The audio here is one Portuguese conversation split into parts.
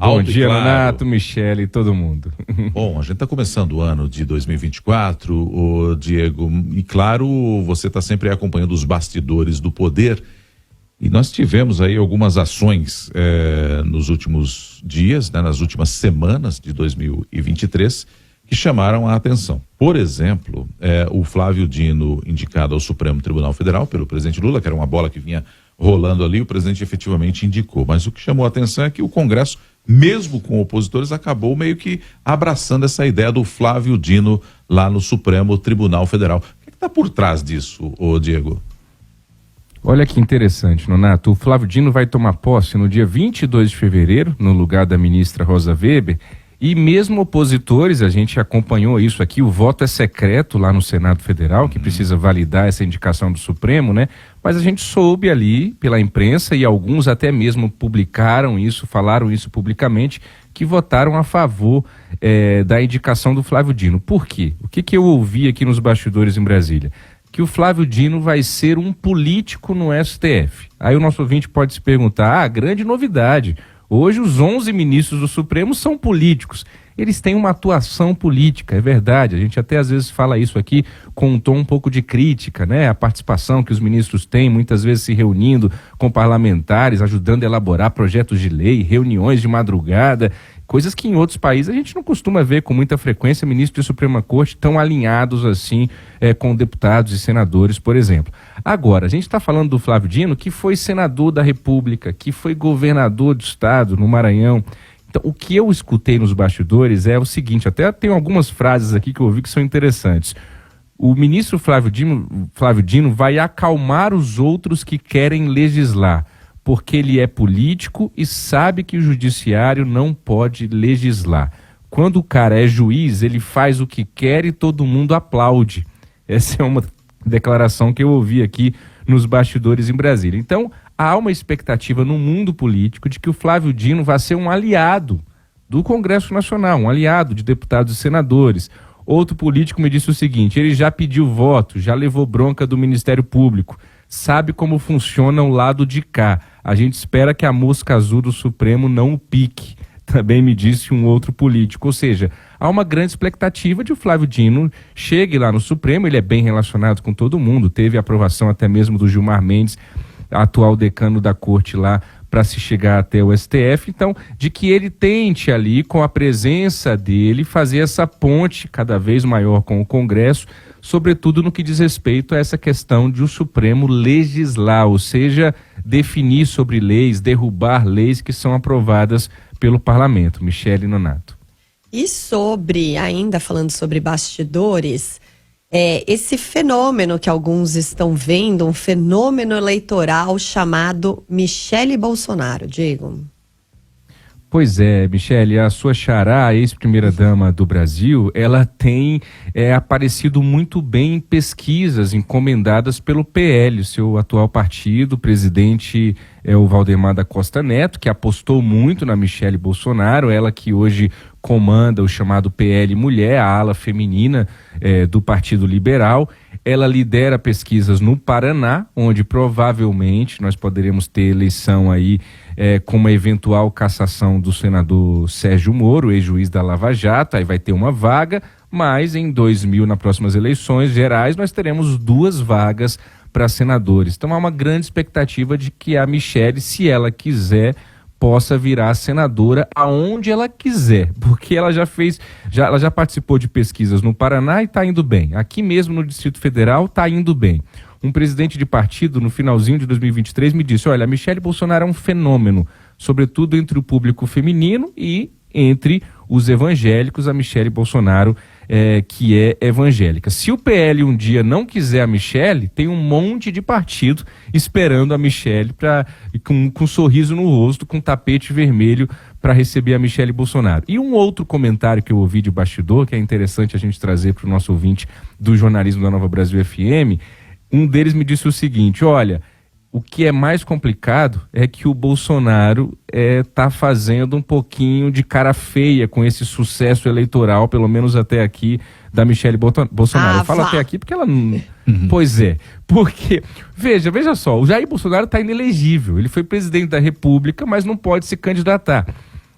Bom alto dia, e claro. Nonato, Michele e todo mundo. Bom, a gente está começando o ano de 2024, o Diego, e claro, você está sempre acompanhando os bastidores do poder, e nós tivemos aí algumas ações nos últimos dias, né, nas últimas semanas de 2023, que chamaram a atenção. Por exemplo, o Flávio Dino, indicado ao Supremo Tribunal Federal pelo presidente Lula, que era uma bola que vinha rolando ali, o presidente efetivamente indicou. Mas o que chamou a atenção é que o Congresso, mesmo com opositores, acabou meio que abraçando essa ideia do Flávio Dino lá no Supremo Tribunal Federal. O que está por trás disso, Diego? Olha que interessante, Nonato. O Flávio Dino vai tomar posse no dia 22 de fevereiro, no lugar da ministra Rosa Weber, e mesmo opositores, a gente acompanhou isso aqui, o voto é secreto lá no Senado Federal, que precisa validar essa indicação do Supremo, né? Mas a gente soube ali pela imprensa, e alguns até mesmo publicaram isso, falaram isso publicamente, que votaram a favor da indicação do Flávio Dino. Por quê? O que eu ouvi aqui nos bastidores em Brasília? Que o Flávio Dino vai ser um político no STF. Aí o nosso ouvinte pode se perguntar, grande novidade, hoje os 11 ministros do Supremo são políticos. Eles têm uma atuação política, é verdade. A gente até às vezes fala isso aqui com um tom um pouco de crítica, né? A participação que os ministros têm, muitas vezes se reunindo com parlamentares, ajudando a elaborar projetos de lei, reuniões de madrugada, coisas que em outros países a gente não costuma ver com muita frequência ministros da Suprema Corte tão alinhados assim com deputados e senadores, por exemplo. Agora, a gente está falando do Flávio Dino, que foi senador da República, que foi governador do estado no Maranhão. Então, o que eu escutei nos bastidores é o seguinte, até tem algumas frases aqui que eu ouvi que são interessantes. O ministro Flávio Dino vai acalmar os outros que querem legislar, porque ele é político e sabe que o judiciário não pode legislar. Quando o cara é juiz, ele faz o que quer e todo mundo aplaude. Essa é uma declaração que eu ouvi aqui nos bastidores em Brasília. Então, há uma expectativa no mundo político de que o Flávio Dino vai ser um aliado do Congresso Nacional, um aliado de deputados e senadores. Outro político me disse o seguinte, ele já pediu voto, já levou bronca do Ministério Público, sabe como funciona o lado de cá. A gente espera que a mosca azul do Supremo não o pique, também me disse um outro político. Ou seja, há uma grande expectativa de o Flávio Dino chegue lá no Supremo, ele é bem relacionado com todo mundo, teve a aprovação até mesmo do Gilmar Mendes, atual decano da corte lá, para se chegar até o STF, então, de que ele tente ali, com a presença dele, fazer essa ponte cada vez maior com o Congresso, sobretudo no que diz respeito a essa questão de o Supremo legislar, ou seja, definir sobre leis, derrubar leis que são aprovadas pelo Parlamento. Michele Nonato. E sobre, ainda falando sobre bastidores, esse fenômeno que alguns estão vendo, um fenômeno eleitoral chamado Michele Bolsonaro, Diego. Pois é, Michele, a sua xará, a ex-primeira-dama do Brasil, ela tem aparecido muito bem em pesquisas encomendadas pelo PL, seu atual partido. O presidente é o Valdemar da Costa Neto, que apostou muito na Michele Bolsonaro, ela que hoje comanda o chamado PL Mulher, a ala feminina do Partido Liberal. Ela lidera pesquisas no Paraná, onde provavelmente nós poderemos ter eleição aí com uma eventual cassação do senador Sérgio Moro, ex-juiz da Lava Jato, aí vai ter uma vaga, mas em 2000, nas próximas eleições gerais, nós teremos 2 vagas para senadores. Então há uma grande expectativa de que a Michele, se ela quiser, possa virar senadora aonde ela quiser, porque ela ela já participou de pesquisas no Paraná e está indo bem. Aqui mesmo no Distrito Federal está indo bem. Um presidente de partido, no finalzinho de 2023, me disse, olha, a Michele Bolsonaro é um fenômeno, sobretudo entre o público feminino e entre os evangélicos, a Michele Bolsonaro, que é evangélica. Se o PL um dia não quiser a Michele, tem um monte de partido esperando a Michele com um sorriso no rosto, com um tapete vermelho para receber a Michele Bolsonaro. E um outro comentário que eu ouvi de bastidor, que é interessante a gente trazer para o nosso ouvinte do jornalismo da Nova Brasil FM, um deles me disse o seguinte, olha, o que é mais complicado é que o Bolsonaro está fazendo um pouquinho de cara feia com esse sucesso eleitoral, pelo menos até aqui, da Michele Bolsonaro. Eu falo até aqui porque ela não... Pois é, porque, veja só, o Jair Bolsonaro está inelegível, ele foi presidente da República, mas não pode se candidatar.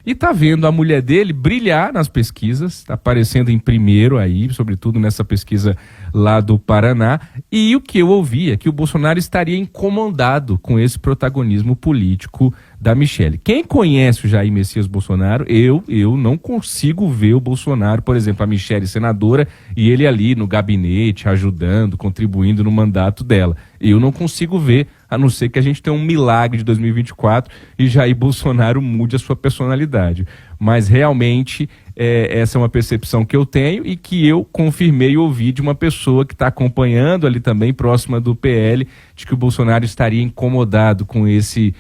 e tá vendo a mulher dele brilhar nas pesquisas, tá aparecendo em primeiro aí, sobretudo nessa pesquisa lá do Paraná, e o que eu ouvi é que o Bolsonaro estaria incomodado com esse protagonismo político da Michelle. Quem conhece o Jair Messias Bolsonaro, eu não consigo ver o Bolsonaro, por exemplo, a Michelle senadora, e ele ali no gabinete, ajudando, contribuindo no mandato dela. Eu não consigo ver, a não ser que a gente tenha um milagre de 2024 e Jair Bolsonaro mude a sua personalidade. Mas realmente essa é uma percepção que eu tenho e que eu confirmei e ouvi de uma pessoa que está acompanhando ali também, próxima do PL, de que o Bolsonaro estaria incomodado com esse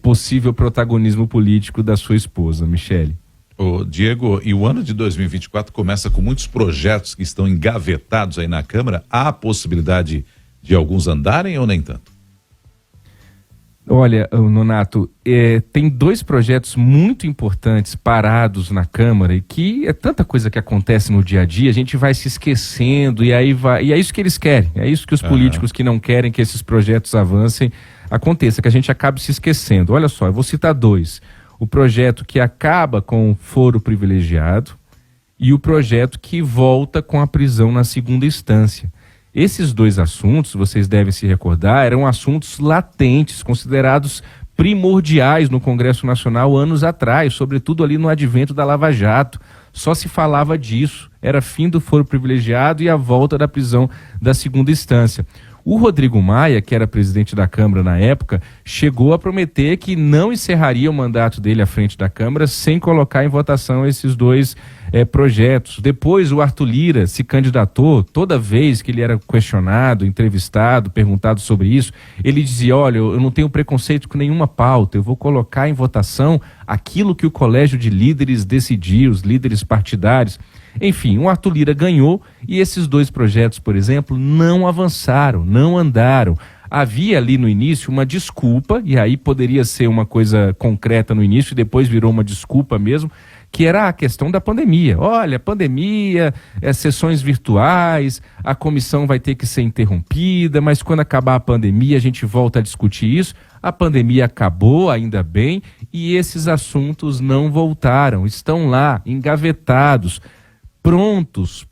possível protagonismo político da sua esposa, Michelle. Ô, Diego, e o ano de 2024 começa com muitos projetos que estão engavetados aí na Câmara. Há a possibilidade de alguns andarem ou nem tanto? Olha, Nonato, tem 2 projetos muito importantes parados na Câmara e que é tanta coisa que acontece no dia a dia, a gente vai se esquecendo e aí vai, e é isso que eles querem, é isso que os políticos que não querem que esses projetos avancem, aconteça, que a gente acabe se esquecendo. Olha só, eu vou citar 2. O projeto que acaba com o foro privilegiado e o projeto que volta com a prisão na segunda instância. Esses 2 assuntos, vocês devem se recordar, eram assuntos latentes, considerados primordiais no Congresso Nacional anos atrás, sobretudo ali no advento da Lava Jato. Só se falava disso, era fim do foro privilegiado e a volta da prisão da segunda instância. O Rodrigo Maia, que era presidente da Câmara na época, chegou a prometer que não encerraria o mandato dele à frente da Câmara sem colocar em votação esses 2 projetos. Depois o Arthur Lira se candidatou, toda vez que ele era questionado, entrevistado, perguntado sobre isso, ele dizia, olha, eu não tenho preconceito com nenhuma pauta, eu vou colocar em votação aquilo que o colégio de líderes decidiu, os líderes partidários. Enfim, o Arthur Lira ganhou e esses 2 projetos, por exemplo, não avançaram, não andaram. Havia ali no início uma desculpa, e aí poderia ser uma coisa concreta no início e depois virou uma desculpa mesmo, que era a questão da pandemia. Olha, pandemia, sessões virtuais, a comissão vai ter que ser interrompida, mas quando acabar a pandemia a gente volta a discutir isso. A pandemia acabou, ainda bem, e esses assuntos não voltaram, estão lá, engavetados, prontos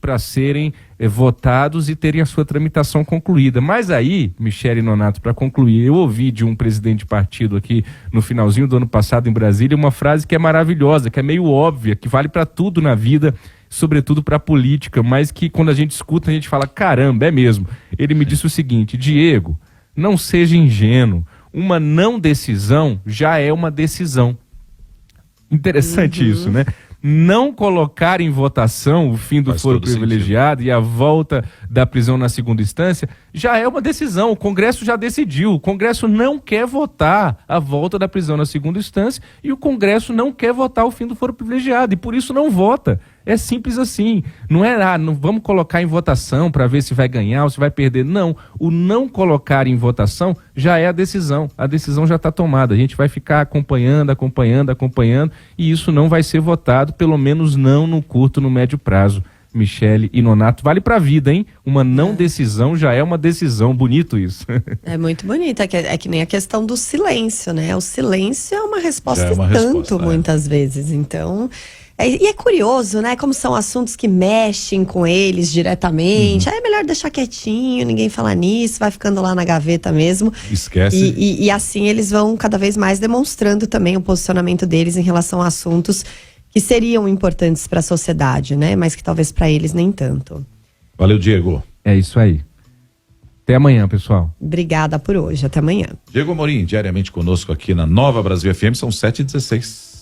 para serem votados e terem a sua tramitação concluída. Mas aí, Michelle e Nonato, para concluir, eu ouvi de um presidente de partido aqui no finalzinho do ano passado em Brasília uma frase que é maravilhosa, que é meio óbvia, que vale para tudo na vida, sobretudo para a política, mas que quando a gente escuta a gente fala, caramba, é mesmo. Ele me disse o seguinte, Diego, não seja ingênuo, uma não decisão já é uma decisão. Interessante isso, né? Não colocar em votação o fim do foro privilegiado e a volta da prisão na segunda instância já é uma decisão. O Congresso já decidiu. O Congresso não quer votar a volta da prisão na segunda instância e o Congresso não quer votar o fim do foro privilegiado e por isso não vota. É simples assim. Não é, não vamos colocar em votação para ver se vai ganhar ou se vai perder. Não. O não colocar em votação já é a decisão. A decisão já está tomada. A gente vai ficar acompanhando e isso não vai ser votado, pelo menos não no curto, no médio prazo. Michelle e Nonato, vale pra vida, hein? Uma não decisão já é uma decisão, bonito isso. É muito bonito, é que nem a questão do silêncio, né? O silêncio é uma resposta tanto, muitas vezes, então... E é curioso, né? Como são assuntos que mexem com eles diretamente. Aí é melhor deixar quietinho, ninguém falar nisso, vai ficando lá na gaveta mesmo. Esquece. E assim eles vão cada vez mais demonstrando também o posicionamento deles em relação a assuntos que seriam importantes para a sociedade, né? Mas que talvez para eles nem tanto. Valeu, Diego. É isso aí. Até amanhã, pessoal. Obrigada por hoje. Até amanhã. Diego Amorim, diariamente conosco aqui na Nova Brasil FM, são 7h16.